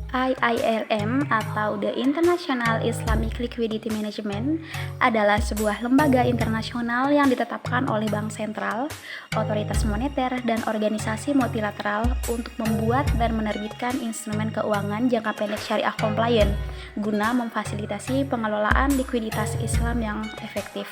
IILM atau The International Islamic Liquidity Management adalah sebuah lembaga internasional yang ditetapkan oleh Bank Sentral, otoritas moneter, dan organisasi multilateral untuk membuat dan menerbitkan instrumen keuangan jangka pendek syariah compliant guna memfasilitasi pengelolaan likuiditas Islam yang efektif.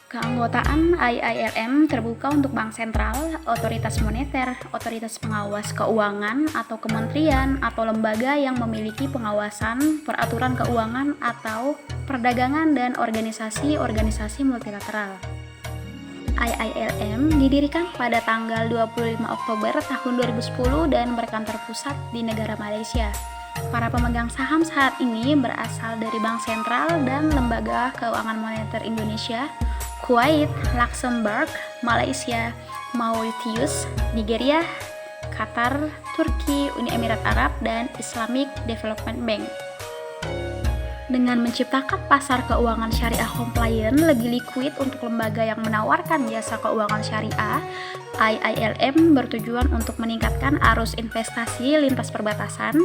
Keanggotaan IILM terbuka untuk bank sentral, otoritas moneter, otoritas pengawas keuangan, atau kementerian atau lembaga yang memiliki pengawasan peraturan keuangan atau perdagangan dan organisasi-organisasi multilateral. IILM didirikan pada tanggal 25 Oktober tahun 2010 dan berkantor pusat di negara Malaysia. Para pemegang saham saat ini berasal dari Bank Sentral dan Lembaga Keuangan Moneter Indonesia, Kuwait, Luxembourg, Malaysia, Mauritius, Nigeria, Qatar, Turki, Uni Emirat Arab, dan Islamic Development Bank. Dengan menciptakan pasar keuangan syariah compliant lebih liquid untuk lembaga yang menawarkan jasa keuangan syariah, IILM bertujuan untuk meningkatkan arus investasi lintas perbatasan,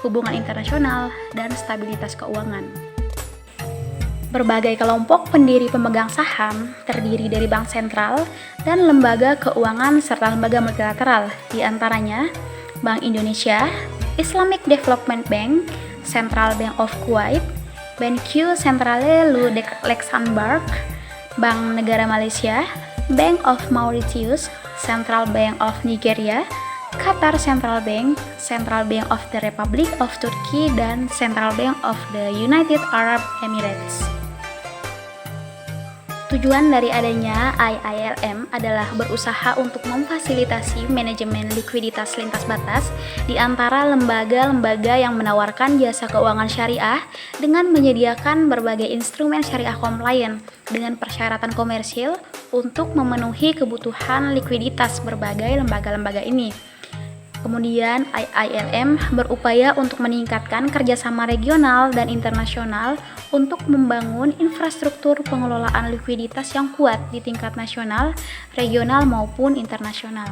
hubungan internasional, dan stabilitas keuangan. Berbagai kelompok pendiri pemegang saham terdiri dari bank sentral dan lembaga keuangan serta lembaga multilateral, di antaranya Bank Indonesia, Islamic Development Bank, Central Bank of Kuwait, BNQ Centrale Luxembourg, Bank Negara Malaysia, Bank of Mauritius, Central Bank of Nigeria, Qatar Central Bank, Central Bank of the Republic of Turkey, dan Central Bank of the United Arab Emirates. Tujuan dari adanya IILM adalah berusaha untuk memfasilitasi manajemen likuiditas lintas batas di antara lembaga-lembaga yang menawarkan jasa keuangan syariah dengan menyediakan berbagai instrumen syariah compliant dengan persyaratan komersil untuk memenuhi kebutuhan likuiditas berbagai lembaga-lembaga ini. Kemudian IILM berupaya untuk meningkatkan kerjasama regional dan internasional untuk membangun infrastruktur pengelolaan likuiditas yang kuat di tingkat nasional, regional maupun internasional.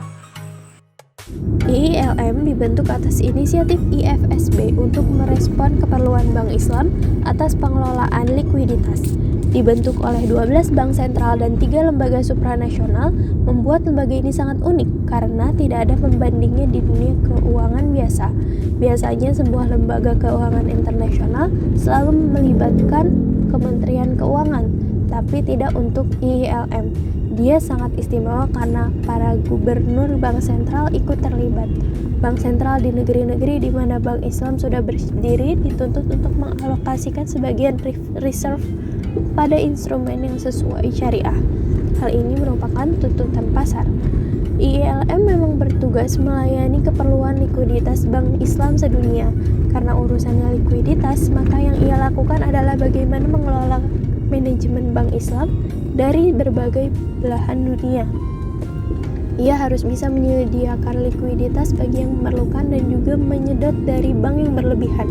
IILM dibentuk atas inisiatif IFSB untuk merespon keperluan Bank Islam atas pengelolaan likuiditas. Dibentuk oleh 12 bank sentral dan 3 lembaga supranasional, membuat lembaga ini sangat unik karena tidak ada pembandingnya di dunia keuangan biasa. Biasanya sebuah lembaga keuangan internasional selalu melibatkan Kementerian Keuangan, tapi tidak untuk IILM. Dia sangat istimewa karena para gubernur bank sentral ikut terlibat. Bank sentral di negeri-negeri di mana bank Islam sudah berdiri dituntut untuk mengalokasikan sebagian reserve pada instrumen yang sesuai syariah. Hal ini merupakan tuntutan pasar. IILM memang bertugas melayani keperluan likuiditas bank Islam sedunia. Karena urusannya likuiditas, maka yang ia lakukan adalah bagaimana mengelola manajemen bank Islam dari berbagai belahan dunia. Ia harus bisa menyediakan likuiditas bagi yang memerlukan dan juga menyedot dari bank yang berlebihan.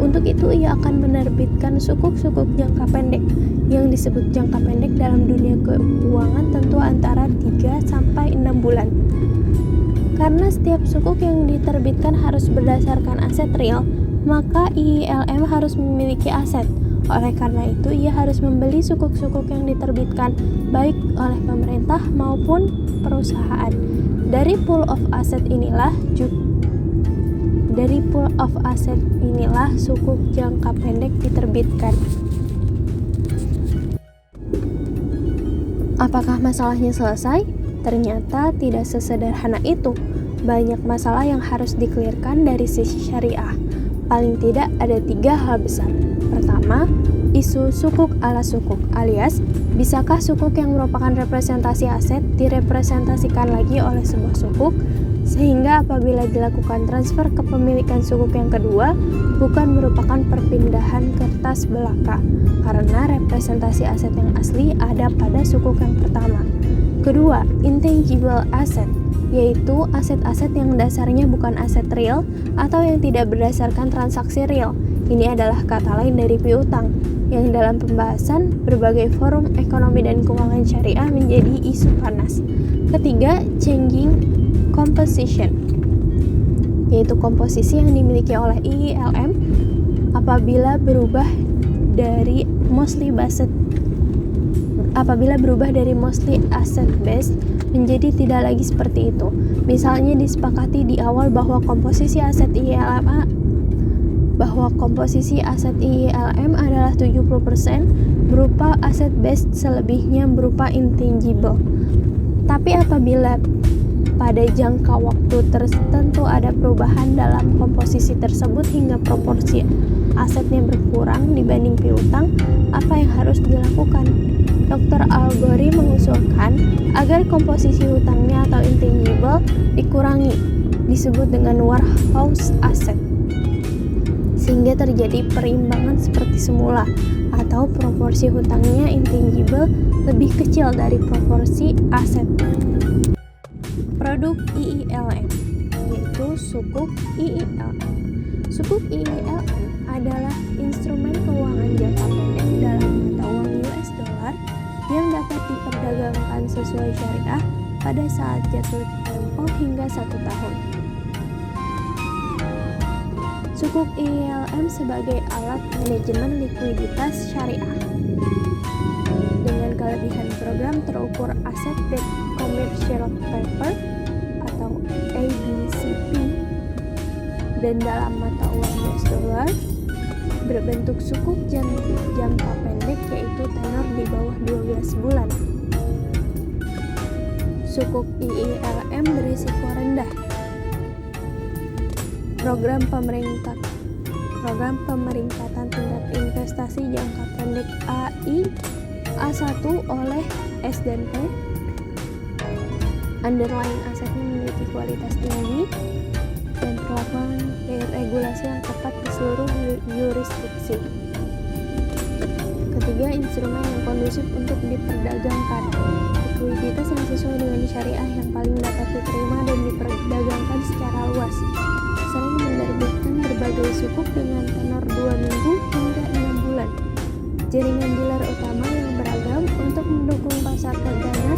Untuk itu ia akan menerbitkan sukuk-sukuk jangka pendek. Yang disebut jangka pendek dalam dunia keuangan tentu antara 3-6 bulan. Karena setiap sukuk yang diterbitkan harus berdasarkan aset real, maka IILM harus memiliki aset. Oleh karena itu, ia harus membeli sukuk-sukuk yang diterbitkan baik oleh pemerintah maupun perusahaan. Dari pool of asset inilah sukuk jangka pendek diterbitkan. Apakah masalahnya selesai? Ternyata tidak sesederhana itu. Banyak masalah yang harus dikelirkan dari sisi syariah. Paling tidak ada 3 hal besar. Pertama, isu sukuk ala sukuk, alias bisakah sukuk yang merupakan representasi aset direpresentasikan lagi oleh sebuah sukuk, sehingga apabila dilakukan transfer kepemilikan sukuk yang kedua bukan merupakan perpindahan kertas belaka, karena representasi aset yang asli ada pada sukuk yang pertama. Kedua, intangible asset, yaitu aset-aset yang dasarnya bukan aset real atau yang tidak berdasarkan transaksi real. Ini adalah kata lain dari piutang, yang dalam pembahasan berbagai forum ekonomi dan keuangan syariah menjadi isu panas. Ketiga, changing composition, yaitu komposisi yang dimiliki oleh IILM apabila berubah dari mostly asset based menjadi tidak lagi seperti itu. Misalnya disepakati di awal bahwa komposisi aset IILM adalah 70% berupa aset based, selebihnya berupa intangible. Tapi apabila pada jangka waktu tertentu ada perubahan dalam komposisi tersebut hingga proporsi asetnya berkurang dibanding piutang, apa yang harus dilakukan? Dr. Al-Ghori mengusulkan agar komposisi hutangnya atau intangible dikurangi, disebut dengan warehouse asset, sehingga terjadi perimbangan seperti semula, atau proporsi hutangnya intangible lebih kecil dari proporsi aset. Produk IILM yaitu sukuk IILM. Sukuk IILM adalah instrumen keuangan jangka pendek dalam mata uang US dollar yang dapat diperdagangkan sesuai syariah pada saat jatuh tempo hingga 1 tahun. Sukuk IILM sebagai alat manajemen likuiditas syariah dengan kelebihan program terukur Asset Backed Commercial Paper atau ABCP, dan dalam mata uang US dollar berbentuk sukuk jangka pendek yaitu tenor di bawah 12 bulan. Sukuk IILM berisiko rendah. Program pemeringkatan tingkat investasi jangka pendek A1 oleh S&P. Underlying asetnya memiliki kualitas tinggi dan perlakuan regulasi yang ketat di seluruh yurisdiksi. Ketiga, instrumen yang kondusif untuk diperdagangkan. Likuiditas yang sesuai dengan syariah yang paling dapat diterima dan diperdagangkan secara luas. Sering menerbitkan berbagai sukuk dengan tenor 2 minggu hingga 6 bulan. Jaringan dealer utama yang beragam untuk mendukung pasar perdana